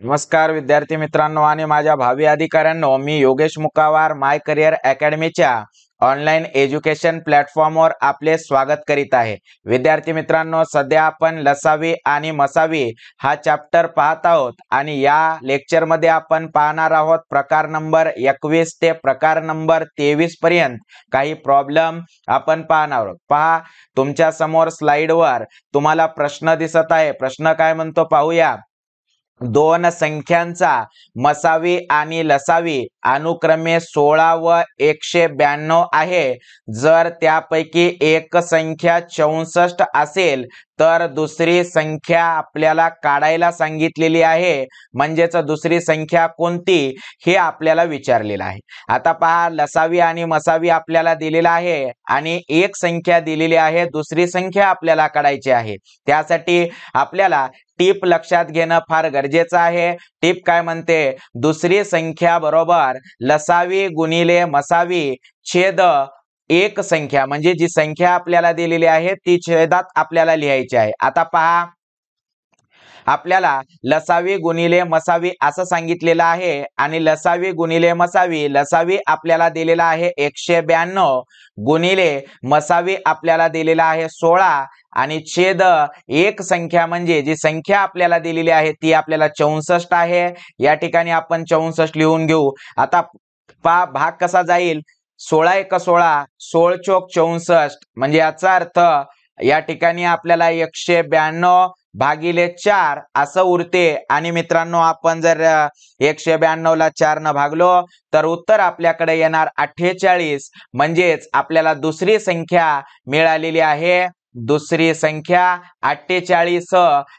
नमस्कार विद्यार्थी मित्रांनो आणि माझ्या भावी अधिकाऱ्यांनो, मी योगेश मुकावार माय करिअर अकॅडमीच्या ऑनलाईन एज्युकेशन प्लॅटफॉर्मवर आपले स्वागत करीत आहे। विद्यार्थी मित्रांनो, सध्या आपण लसावी आणि मसावी हा चॅप्टर पाहत आहोत आणि या लेक्चरमध्ये आपण पाहणार आहोत प्रकार नंबर 21 ते प्रकार नंबर 23 पर्यंत काही प्रॉब्लेम आपण पाहणार आहोत। पहा, तुमच्या समोर स्लाइडवर तुम्हाला प्रश्न दिसत आहे। प्रश्न काय म्हणतो पाहूया। दोन संख्यांचा मसावी आणि लसावी अनुक्रमे 16 व 192 आहे। जर त्यापैकी एक संख्या 64 असेल तर दुसरी संख्या आपल्याला काढायला सांगितलेली आहे, म्हणजेच दुसरी संख्या कोणती हे आपल्याला विचारलेलं आहे। आता पहा, लसावी आणि मसावी आपल्याला दिलेला आहे आणि एक संख्या दिलेली आहे, दुसरी संख्या आपल्याला काढायची आहे। त्यासाठी आपल्याला टिप लक्षात घेणं फार गरजेचं आहे। टिप काय म्हणते, दुसरी संख्या बरोबर लसावी गुणिले मसावी छेद एक संख्या, म्हणजे जी संख्या आपल्याला दिलेली आहे ती छेदात आपल्याला लिहायची आहे। आता पहा, आपल्याला लसावी गुणिले मसावी असं सांगितलेलं आहे आणि लसावी गुणिले मसावी, लसावी आपल्याला दिलेला आहे 192 गुणिले मसावी आपल्याला दिलेला आहे 16 आणि छेद एक संख्या, म्हणजे जी संख्या आपल्याला दिलेली आहे ती आपल्याला 64 आहे। या ठिकाणी आपण 64 लिहून घेऊ। आता पहा भाग कसा जाईल, 16 एक 16, 16 चोक 64, म्हणजे याचा अर्थ या ठिकाणी आपल्याला 192 भागिले 4 असं उरते। आणि मित्रांनो, आपण जर 192 ला 4 न भागलो तर उत्तर आपल्याकडे येणार 48, म्हणजेच आपल्याला दुसरी संख्या मिळालेली आहे, दुसरी संख्या 48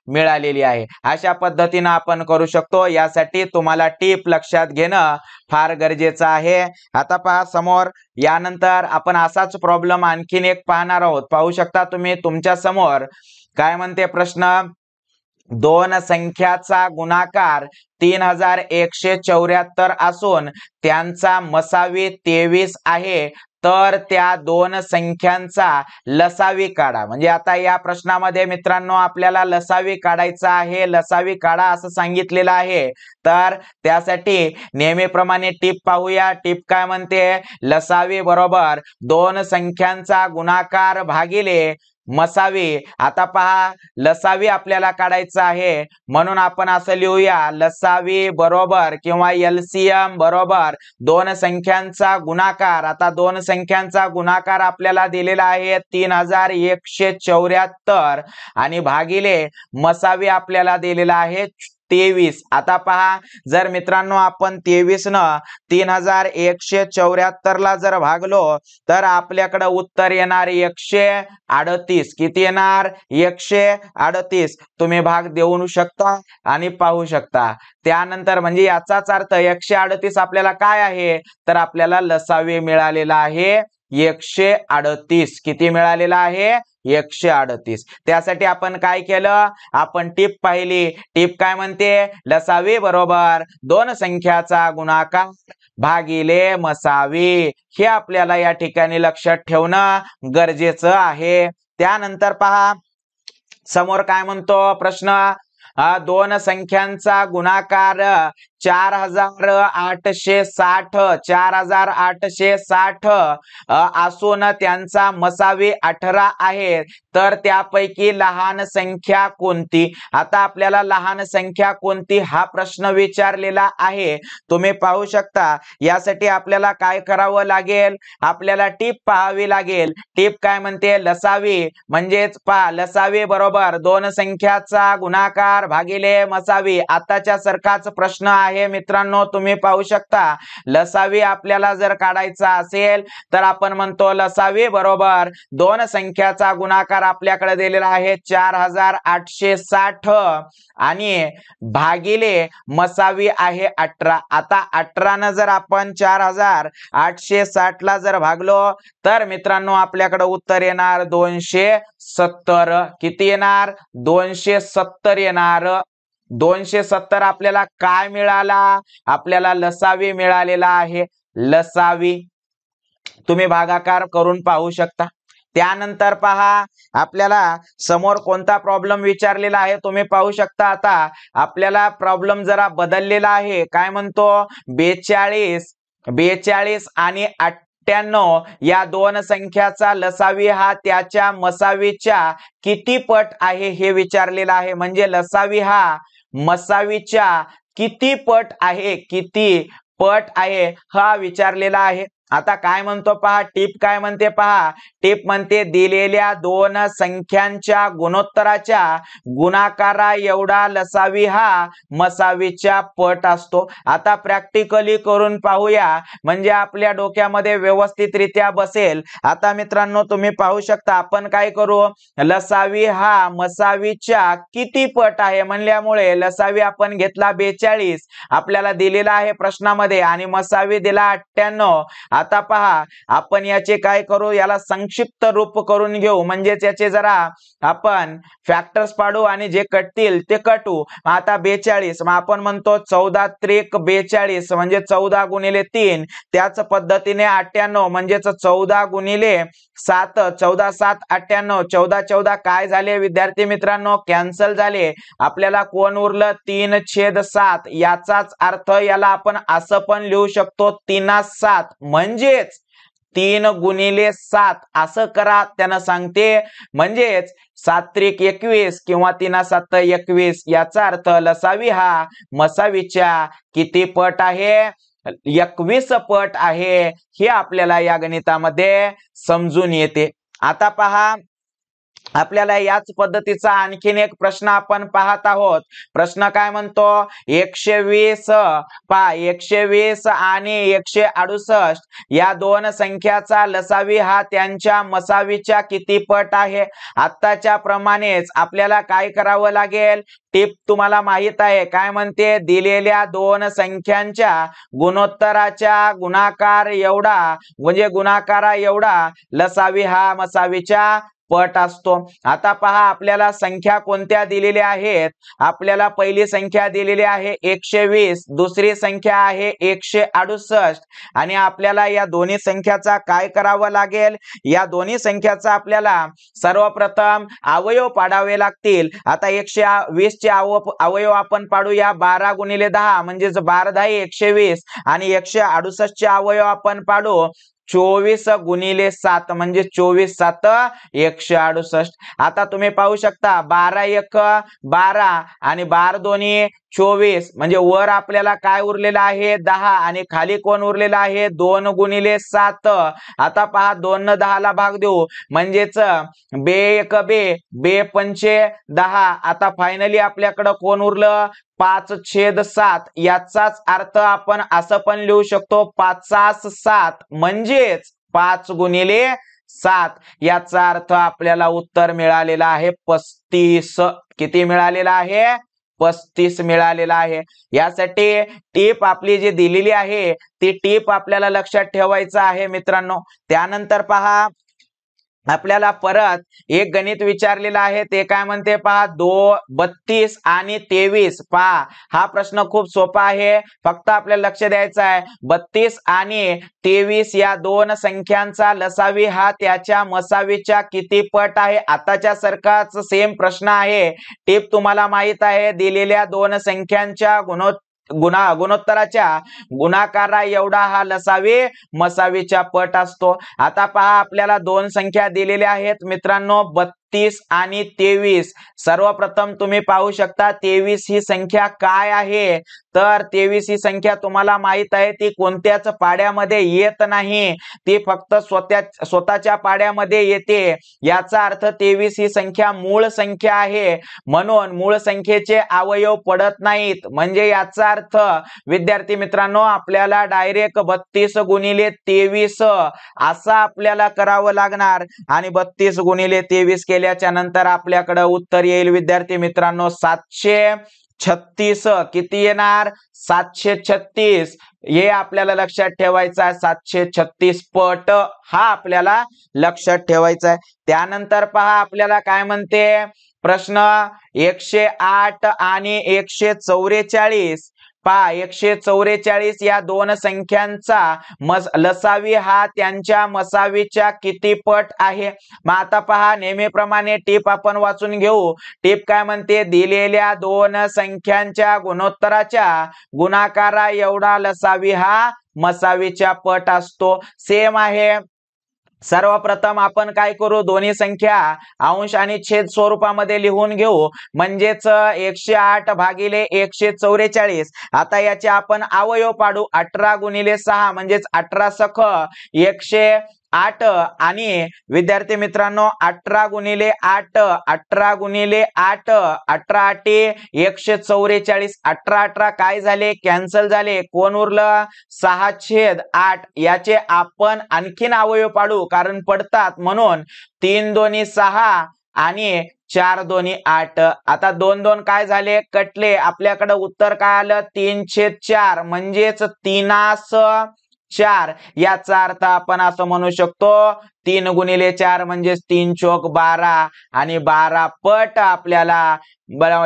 मिळालेली आहे। अशा पद्धतीने आपण करू शकतो। यासाठी तुम्हाला टिप लक्षात घेणं फार गरजेचं आहे। आता पहा समोर, यानंतर आपण असाच प्रॉब्लेम आणखीन एक पाहणार आहोत। पाहू शकता तुम्ही तुमच्या समोर काय म्हणते प्रश्न, दोन संख्याचा गुणाकार 3174 असून त्यांचा मसावी 23 आहे, तर त्या दोन संख्यांचा लसावी काढा। म्हणजे आता या प्रश्नामध्ये मित्रांनो आपल्याला लसावी काढायचा आहे, लसावी काढा असं सांगितलेलं आहे। तर त्यासाठी नेहमीप्रमाणे टिप पाहूया। टिप काय म्हणते, लसावी बरोबर दोन संख्यांचा गुणाकार भागिले मसावी। आता पहा, लसावी आपल्याला काढायचा आहे म्हणून आपण असं लिहूया, लसावी बरोबर किंवा एलसीएम बरोबर दोन संख्यांचा गुणाकार। आता दोन संख्यांचा गुणाकार आपल्याला दिलेला आहे 3174 आणि भागिले मसावी आपल्याला दिलेला आहे 23। आता पहा, जर मित्रांनो आपण 23 न 3174 ला जर भागलो तर आपल्याकडे उत्तर येणार 138। किती येणार, 138। तुम्ही भाग देऊ शकता आणि पाहू शकता। त्यानंतर म्हणजे याचाच अर्थ 138 आपल्याला काय आहे, तर आपल्याला लसावी मिळालेला आहे 138। किती मिळालेला आहे, 138। त्यासाठी आपण काय केलं, आपण टिप पाहिली। टिप काय म्हणते, लसावी बरोबर दोन संख्याचा गुणाकार भागिले मसावी, हे आपल्याला या ठिकाणी लक्षात ठेवणं गरजेचं आहे। त्यानंतर पहा समोर काय म्हणतो प्रश्न, दोन संख्यांचा गुणाकार 4860 असून त्यांचा मसावी 18 आहे, तर त्यापैकी लहान संख्या कोणती। आता आपल्याला लहान संख्या कोणती हा प्रश्न विचारलेला आहे। तुम्ही पाहू शकता, यासाठी आपल्याला काय करावं लागेल, आपल्याला टिप पाहावी लागेल। टिप काय म्हणते, लसावी म्हणजेच पहा, लसावी बरोबर दोन संख्याचा गुणाकार भागिले मसावी। आताच्या सारखाच प्रश्न आहे मित्रांनो, तुम्ही पाहू शकता। लसावी आपल्याला जर काढायचा असेल तर आपण म्हणतो लसावी बरोबर दोन संख्याचा गुणाकार आपल्याकडे दिलेला आहे 4860 आणि भागिले मसावी आहे 18। आता 18 न जर आपण 4860 ला जर भागलो तर मित्रांनो आपल्याकडे उत्तर येणार 270। किती येणार, 270 येणार। 270 आपल्याला काय मिळाला, आपल्याला लसावी मिळालेला आहे, लसावी। तुम्ही भागाकार करून पाहू शकता। त्यानंतर पहा आपल्याला समोर कोणता प्रॉब्लेम विचारलेला आहे तुम्ही पाहू शकता। आता आपल्याला प्रॉब्लेम जरा बदललेला आहे, काय म्हणतो 42 आणि 98 या दोन संख्याचा लसावी हा त्याच्या मसावीच्या किती पट आहे हे विचारलेला आहे। म्हणजे लसावी हा मसावीच्या किती पट आहे, किती पट आहे हा विचारलेला आहे। आता काय म्हणतो पहा, टिप काय म्हणते पहा, टिप म्हणते दिलेल्या दोन संख्यांच्या गुणोत्तराच्या गुणाकारा एवढा लसावी हा मसावीच्या पट असतो। आता प्रॅक्टिकली करून पाहूया म्हणजे आपल्या डोक्यामध्ये व्यवस्थितरित्या बसेल। आता मित्रांनो तुम्ही पाहू शकता आपण काय करू, लसावी हा मसावीच्या किती पट आहे म्हणल्यामुळे लसावी आपण घेतला 42 आपल्याला दिलेला आहे प्रश्नामध्ये आणि मसावी दिला 98। आता पहा आपण याचे काय करू, याला संक्षिप्त रूप करून घेऊ म्हणजेच याचे जरा आपण फॅक्टर्स पाडू आणि जे कटतील ते कटू। आता 42 मग आपण म्हणतो 14 त्रिक 42 म्हणजे 14 गुणिले 3, त्याच पद्धतीने 98 म्हणजेच 14 गुणिले 7, 14 7 98, 14 14 काय झाले विद्यार्थी मित्रांनो कॅन्सल झाले, आपल्याला कोण उरलं 3/7। याचाच अर्थ याला आपण असं पण लिहू शकतो 3/7 म्हणजेच 3 गुणिले 7 असं करा त्यानं सांगते, म्हणजेच 7 त्रिक 21 किंवा 3/7 21। याचा अर्थ लसावी हा मसावीच्या किती पट आहे, 21 पट आहे हे आपल्याला या गणितामध्ये समजून येते। आता पहा आपल्याला याच पद्धतीचा आणखीन एक प्रश्न आपण पाहत आहोत। प्रश्न काय म्हणतो 120 पहा 120 आणि 168 या दोन संख्याचा लसावी हा त्यांच्या मसावीच्या किती पट आहे। आत्ताच्या प्रमाणेच आपल्याला काय करावं लागेल, टिप तुम्हाला माहित आहे काय म्हणते, दिलेल्या दोन संख्यांच्या गुणोत्तराच्या गुणाकार एवढा म्हणजे गुणाकारा एवढा लसावी हा मसावीच्या पट असतो। आता पहा आपल्याला संख्या कोणत्या दिलेल्या आहेत, आपल्याला पहिली संख्या दिलेली आहे 120, दुसरी संख्या आहे 168 आणि आपल्याला या दोन्ही संख्याचा काय करावं लागेल, या दोन्ही संख्याचा आपल्याला सर्वप्रथम अवयव पाडावे लागतील। आता 120 चे अवयव आपण पाडूया 12 गुणिले 10 म्हणजेच 12 10 120 आणि 168 चे अवयव आपण पाडू 24 गुणिले 7 म्हणजे 24 7 168। आता तुम्ही पाहू शकता 12 1 12 आणि 12 दोन्ही 24 म्हणजे वर आपल्याला काय उरलेला आहे 10 आणि खाली कोण उरलेला आहे 2 गुणिले 7। आता पहा 2 न 10 ला भाग देऊ म्हणजेच बे 1 बे बे पंचे 10। आता फायनली आपल्याकडे कोण उरलं 5/7। याचाच अर्थ आपण असं पण लिहू शकतो 5/7 म्हणजेच 5 गुणिले 7। याचा अर्थ आपल्याला उत्तर मिळालेला आहे 35। किती मिळालेला आहे 35 मिळालेला आहे। यासाठी टिप आपली जी दिलेली आहे ती टिप आपल्याला लक्षात ठेवायचं आहे मित्रांनो। त्यानंतर पहा आपल्याला परत एक गणित विचारलेला आहे ते काय म्हणते पहा 32 आणि 23। पहा हा प्रश्न खूप सोपा आहे, फक्त आपल्याला लक्ष द्यायचं आहे 32 आणि 23 या दोन संख्यांचा लसावी हा त्याच्या मसावीच्या किती पट आहे। आताच्या सारखाच सेम प्रश्न आहे, टिप तुम्हाला माहित आहे दिलेल्या दोन संख्यांच्या गुणोत्तराच्या गुणाकारा एवढा हा लसावी मसावीच्या पट असतो। आता पहा आपल्याला दोन संख्या दिलेल्या आहेत मित्रांनो 32 आणि 23। सर्वप्रथम तुम्ही पाहू शकता 23 ही संख्या काय आहे, तर 23 ही संख्या तुम्हाला माहित आहे ती कोणत्याच पाड्यामध्ये येत नाही, ती फक्त स्वतःच्या पाड्यामध्ये येते। याचा अर्थ 23 ही संख्या मूळ संख्या आहे म्हणून मूळ संख्येचे अवयव पडत नाहीत। म्हणजे याचा अर्थ विद्यार्थी मित्रांनो आपल्याला डायरेक्ट 32 गुणिले 23 असं आपल्याला करावं लागणार आणि 32 गुणिले 23 केल्याच्या नंतर आपल्याकडे उत्तर येईल विद्यार्थी मित्रांनो 736। किती येणार 736। हे आपल्याला लक्षात ठेवायचं आहे 736 पट हा आपल्याला लक्षात ठेवायचा आहे। त्यानंतर पहा आपल्याला काय म्हणते प्रश्न 108 आणि 144। पहा 144 या दोन संख्यांचा लसावी हा त्यांच्या मसावीच्या किती पट आहे। मग आता पहा नेहमीप्रमाणे टीप आपण वाचून घेऊ। टीप काय म्हणते, दिलेल्या दोन संख्यांच्या गुणोत्तराच्या गुणाकारा एवढा लसावी हा मसावीच्या पट असतो। सेम आहे। सर्वप्रथम आपण काय करू, दोन्ही संख्या अंश आणि छेद स्वरूपामध्ये लिहून घेऊ, म्हणजेच 108 भागिले 144। आता याचे आपण अवयव पाडू। 18 गुणिले 6 म्हणजेच 18 सख 108 आणि विद्यार्थी मित्रांनो 18 गुणिले 8 18 गुणिले 8 18 आठे 144। 18 18 काय झाले, कॅन्सल झाले, कोण उरलं 6/8। याचे आपण आणखीन अवयव पाडू कारण पडतात, म्हणून 3 दोन्ही 6 आणि 4 दोन्ही 8। आता 2 2 काय झाले, कटले, आपल्याकडे उत्तर काय आलं 3/4 म्हणजेच 3/4। याचा अर्थ आपण असं म्हणू शकतो 3 गुणिले 4 म्हणजेच 3 चोक 12 आणि 12 पट आपल्याला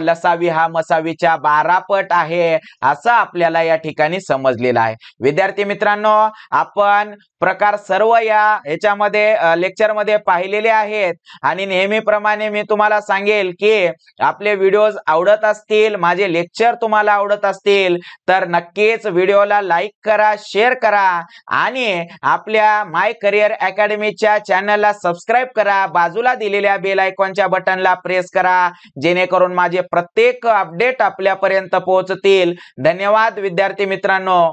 लसावी हा मसावीच्या 12 पट आहे असं आपल्याला या ठिकाणी समजलेलं आहे। विद्यार्थी मित्रांनो आपण प्रकार सर्व याच्यामध्ये लेक्चर मध्ये पाहिलेले आहेत आणि नेहमीप्रमाणे मी तुम्हाला सांगेल की आपले व्हिडिओज आवडत असतील, माझे लेक्चर तुम्हाला आवडत असतील तर नक्कीच व्हिडिओला लाईक करा, शेअर करा आणि आपल्या माय करियर अकॅडमीच्या चॅनलला सबस्क्राईब करा। बाजूला दिलेल्या बेल आयकॉनच्या बटनला प्रेस करा जेणेकरून माझे प्रत्येक अपडेट आपल्यापर्यंत पोहोचतील। धन्यवाद विद्यार्थी मित्रांनो।